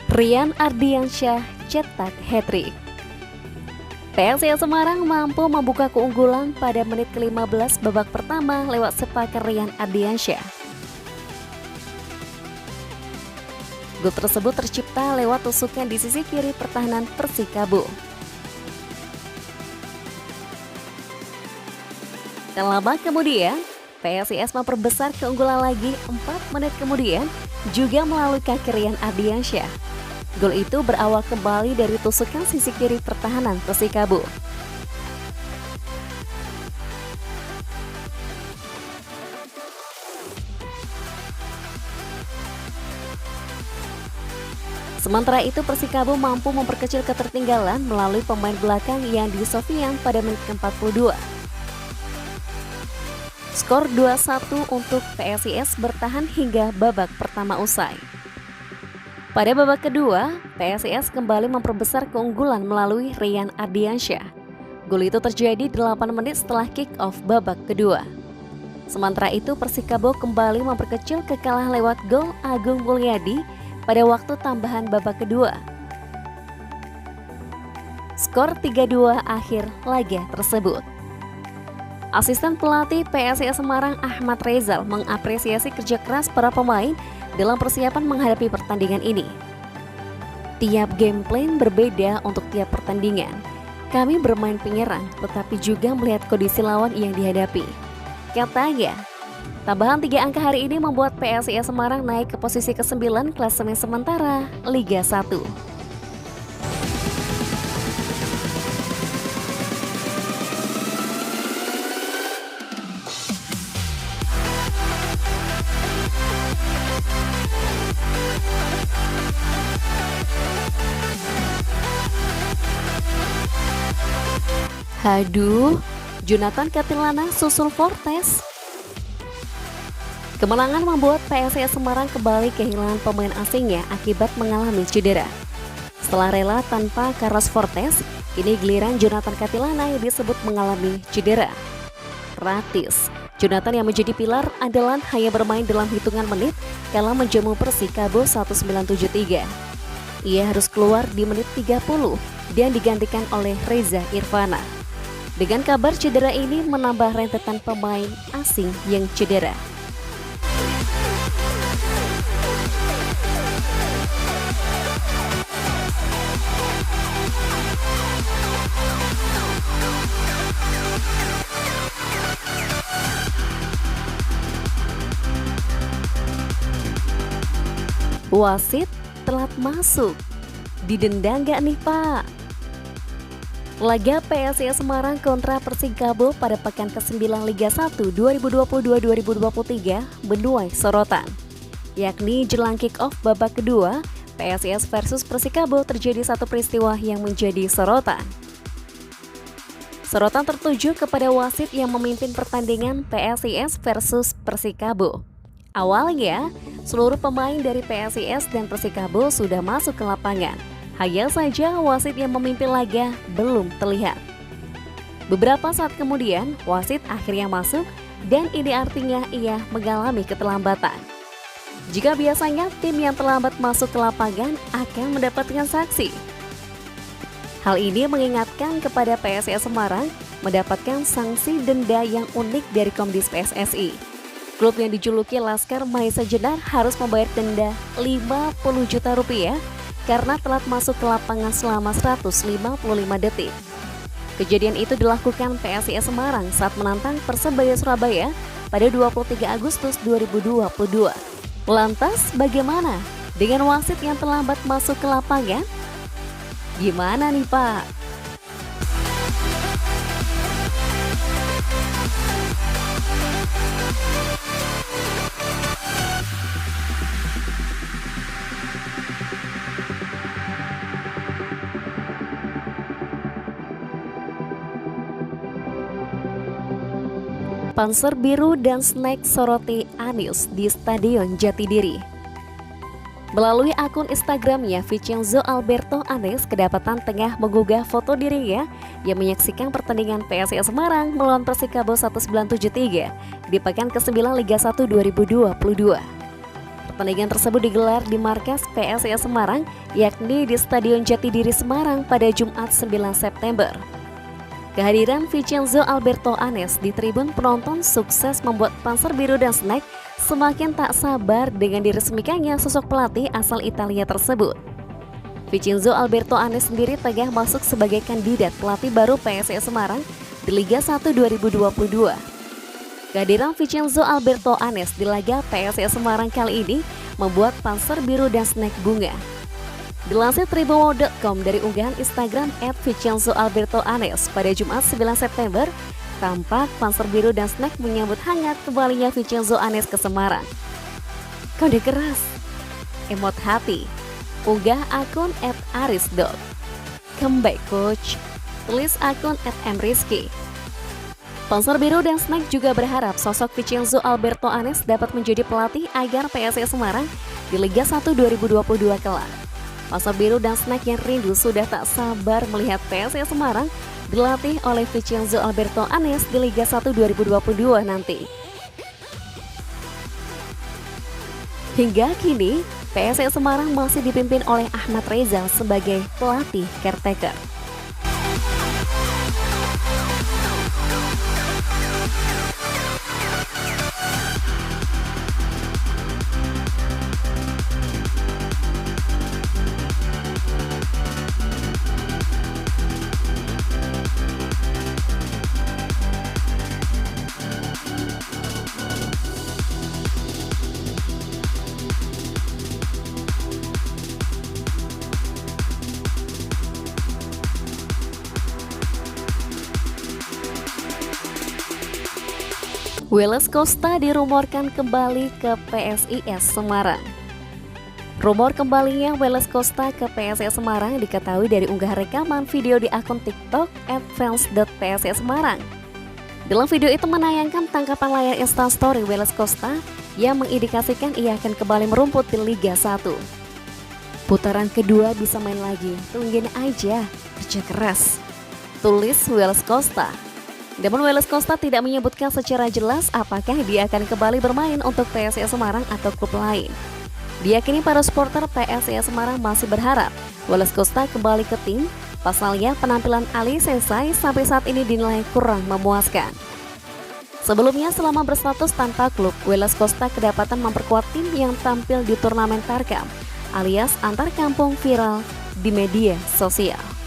Rian Ardiansyah cetak hat-trick. PSIS Semarang mampu membuka keunggulan pada menit ke-15 babak pertama lewat sepakan Rian Ardiansyah. Gol tersebut tercipta lewat tusukan di sisi kiri pertahanan Persikabo. Tak lama kemudian, PSIS memperbesar keunggulan lagi 4 menit kemudian juga melalui kaki Rian Ardiansyah. Gol itu berawal kembali dari tusukan sisi kiri pertahanan Persikabo. Sementara itu Persikabo mampu memperkecil ketertinggalan melalui pemain belakang Yandi Sofian pada menit ke-42. Skor 2-1 untuk PSIS bertahan hingga babak pertama usai. Pada babak kedua, PSIS kembali memperbesar keunggulan melalui Rian Ardiansyah. Gol itu terjadi 8 menit setelah kick-off babak kedua. Sementara itu Persikabo kembali memperkecil kekalahan lewat gol Agung Mulyadi pada waktu tambahan babak kedua. Skor 3-2 akhir laga tersebut. Asisten pelatih PSIS Semarang Ahmad Rezal mengapresiasi kerja keras para pemain dalam persiapan menghadapi pertandingan ini. Tiap game plan berbeda untuk tiap pertandingan. Kami bermain penyerang tetapi juga melihat kondisi lawan yang dihadapi, katanya. Tambahan 3 angka hari ini membuat PSIS Semarang naik ke posisi ke-9 klasemen sementara Liga 1. Haduh, Jonathan Katilana susul Fortes. Kemenangan membuat PSIS Semarang kembali kehilangan pemain asingnya akibat mengalami cedera. Setelah rela tanpa Carlos Fortes, kini giliran Jonathan Katilana yang disebut mengalami cedera. Gratis, Jonathan yang menjadi pilar andalan hanya bermain dalam hitungan menit kala menjamu Persikabo 1973. Ia harus keluar di menit 30 dan digantikan oleh Reza Irfana. Dengan kabar cedera ini menambah rentetan pemain asing yang cedera. Wasit telat masuk. Didenda nggak nih Pak? Laga PSIS Semarang kontra Persikabo pada pekan ke-9 Liga 1 2022-2023 menuai sorotan. Yakni jelang kick-off babak kedua, PSIS versus Persikabo terjadi satu peristiwa yang menjadi sorotan. Sorotan tertuju kepada wasit yang memimpin pertandingan PSIS versus Persikabo. Awalnya, seluruh pemain dari PSIS dan Persikabo sudah masuk ke lapangan. Hanya saja wasit yang memimpin laga belum terlihat. Beberapa saat kemudian, wasit akhirnya masuk dan ini artinya ia mengalami keterlambatan. Jika biasanya tim yang terlambat masuk ke lapangan akan mendapatkan sanksi. Hal ini mengingatkan kepada PSIS Semarang mendapatkan sanksi denda yang unik dari Komdis PSSI. Klub yang dijuluki Laskar Mahesa Jenar harus membayar denda 50 juta rupiah karena telat masuk ke lapangan selama 155 detik. Kejadian itu dilakukan PSIS Semarang saat menantang Persebaya Surabaya pada 23 Agustus 2022. Lantas bagaimana dengan wasit yang terlambat masuk ke lapangan? Gimana nih Pak? Panser Biru dan Snack soroti Anies di Stadion Jatidiri. Melalui akun Instagramnya, Vincenzo Alberto Anies kedapatan tengah menggugah foto dirinya yang menyaksikan pertandingan PSIS Semarang melawan Persikabo 1973 di pekan ke-9 Liga 1 2022. Pertandingan tersebut digelar di markas PSIS Semarang, yakni di Stadion Jatidiri Semarang pada Jumat 9 September. Kehadiran Vincenzo Alberto Anes di tribun penonton sukses membuat Panser Biru dan Snack semakin tak sabar dengan diresmikannya sosok pelatih asal Italia tersebut. Vincenzo Alberto Anes sendiri tengah masuk sebagai kandidat pelatih baru PSIS Semarang di Liga 1 2022. Kehadiran Vincenzo Alberto Anes di laga PSIS Semarang kali ini membuat Panser Biru dan Snack bunga. Dilansir Tribunwall.com dari unggahan Instagram @VincenzoAlbertoAnes pada Jumat 9 September, tampak Panser Biru dan Snack menyambut hangat kembalinya Vincenzo Anes ke Semarang. Kode keras, emot hati, unggah akun @arisdog. Comeback coach, tulis akun @mrizky. Panser Biru dan Snack juga berharap sosok Vincenzo Alberto Anes dapat menjadi pelatih agar PSIS Semarang di Liga 1 2022 kelak. Panser Biru dan Snack yang rindu sudah tak sabar melihat PSIS Semarang dilatih oleh Vincenzo Alberto Anes di Liga 1 2022 nanti. Hingga kini, PSIS Semarang masih dipimpin oleh Ahmad Rezal sebagai pelatih caretaker. Welles Costa dirumorkan kembali ke PSIS Semarang. Rumor kembalinya Welles Costa ke PSIS Semarang diketahui dari unggahan rekaman video di akun TikTok @fans.psis Semarang. Dalam video itu menayangkan tangkapan layar Instastory Welles Costa yang mengindikasikan ia akan kembali merumput di Liga 1. Putaran kedua bisa main lagi, tungguin aja, kerja keras, tulis Welles Costa. Namun Welles Costa tidak menyebutkan secara jelas apakah dia akan kembali bermain untuk PSIS Semarang atau klub lain. Diyakini para supporter PSIS Semarang masih berharap Welles Costa kembali ke tim, pasalnya penampilan Ali Sesai sampai saat ini dinilai kurang memuaskan. Sebelumnya selama berstatus tanpa klub, Welles Costa kedapatan memperkuat tim yang tampil di turnamen Tarkam alias antar kampung viral di media sosial.